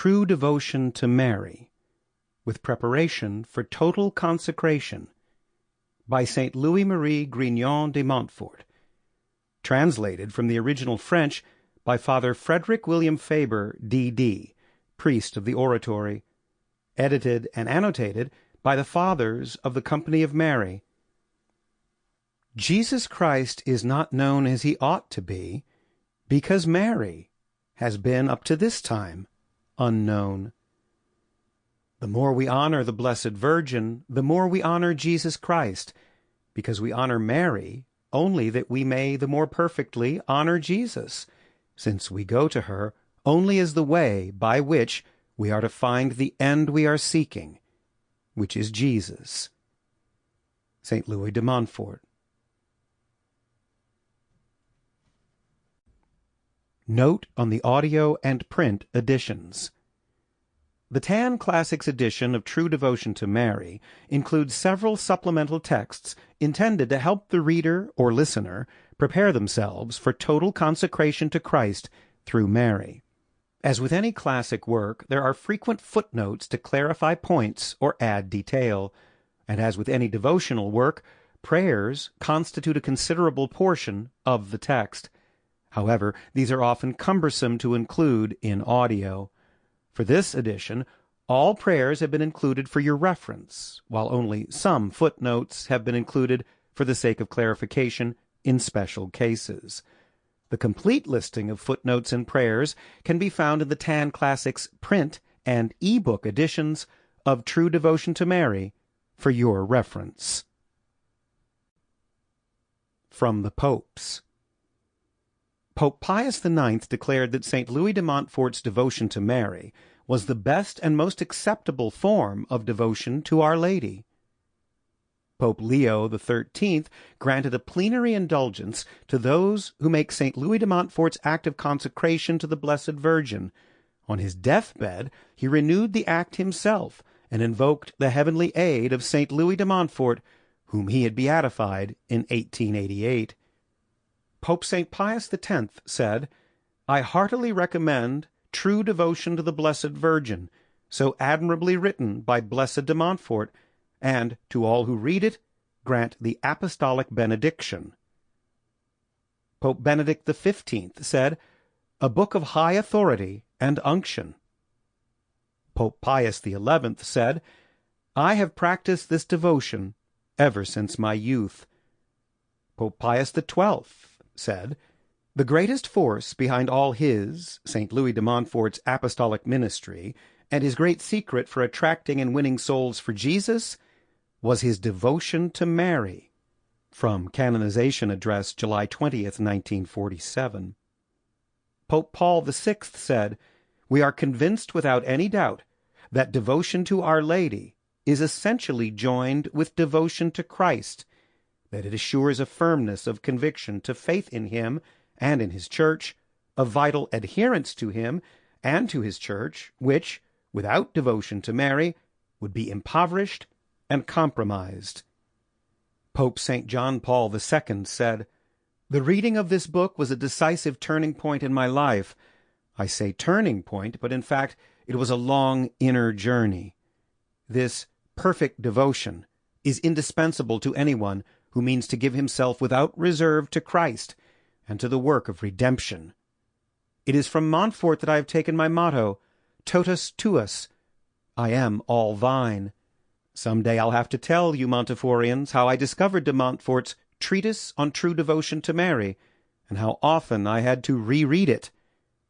True Devotion to Mary, with Preparation for Total Consecration, by St. Louis-Marie Grignon de Montfort, translated from the original French by Father Frederick William Faber, D.D., priest of the Oratory, edited and annotated by the Fathers of the Company of Mary. Jesus Christ is not known as he ought to be, because Mary has been up to this time unknown. The more we honor the Blessed Virgin, the more we honor Jesus Christ, because we honor Mary only that we may the more perfectly honor Jesus, since we go to her only as the way by which we are to find the end we are seeking, which is Jesus. St. Louis de Montfort. Note on the audio and print editions. The Tan Classics edition of True Devotion to Mary includes several supplemental texts intended to help the reader or listener prepare themselves for total consecration to Christ through Mary. As with any classic work, there are frequent footnotes to clarify points or add detail, and as with any devotional work, prayers constitute a considerable portion of the text. However, these are often cumbersome to include in audio. For this edition, all prayers have been included for your reference, while only some footnotes have been included for the sake of clarification in special cases. The complete listing of footnotes and prayers can be found in the Tan Classics print and e-book editions of True Devotion to Mary for your reference. From the Popes. Pope Pius IX declared that St. Louis de Montfort's devotion to Mary was the best and most acceptable form of devotion to Our Lady. Pope Leo XIII granted a plenary indulgence to those who make St. Louis de Montfort's act of consecration to the Blessed Virgin. On his deathbed, he renewed the act himself and invoked the heavenly aid of St. Louis de Montfort, whom he had beatified in 1888. Pope St. Pius X said, "I heartily recommend True Devotion to the Blessed Virgin, so admirably written by Blessed de Montfort, and to all who read it, grant the apostolic benediction." Pope Benedict XV said, "A book of high authority and unction." Pope Pius XI said, "I have practiced this devotion ever since my youth." Pope Pius XII said, "The greatest force behind all his, St. Louis de Montfort's apostolic ministry, and his great secret for attracting and winning souls for Jesus, was his devotion to Mary." From Canonization Address, July 20th, 1947. Pope Paul VI said, "We are convinced without any doubt that devotion to Our Lady is essentially joined with devotion to Christ, that it assures a firmness of conviction to faith in him and in his Church, a vital adherence to him and to his Church, which, without devotion to Mary, would be impoverished and compromised." Pope St. John Paul II said, "The reading of this book was a decisive turning point in my life. I say turning point, but in fact it was a long inner journey. This perfect devotion is indispensable to anyone who means to give himself without reserve to Christ and to the work of redemption. It is from Montfort that I have taken my motto, Totus Tuus, I am all thine. Some day I'll have to tell you Monteforians how I discovered de Montfort's Treatise on True Devotion to Mary, and how often I had to reread it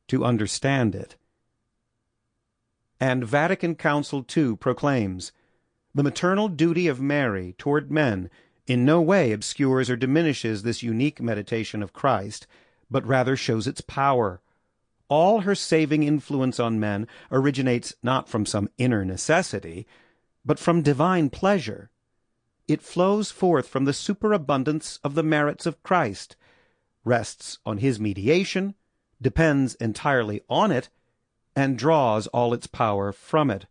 to understand it." And Vatican Council II proclaims, "The maternal duty of Mary toward men in no way obscures or diminishes this unique meditation of Christ, but rather shows its power. All her saving influence on men originates not from some inner necessity, but from divine pleasure. It flows forth from the superabundance of the merits of Christ, rests on his mediation, depends entirely on it, and draws all its power from it.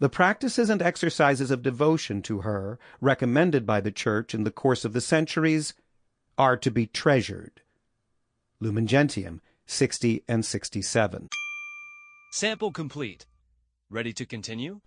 The practices and exercises of devotion to her, recommended by the Church in the course of the centuries, are to be treasured." Lumen Gentium, 60 and 67. Sample complete. Ready to continue?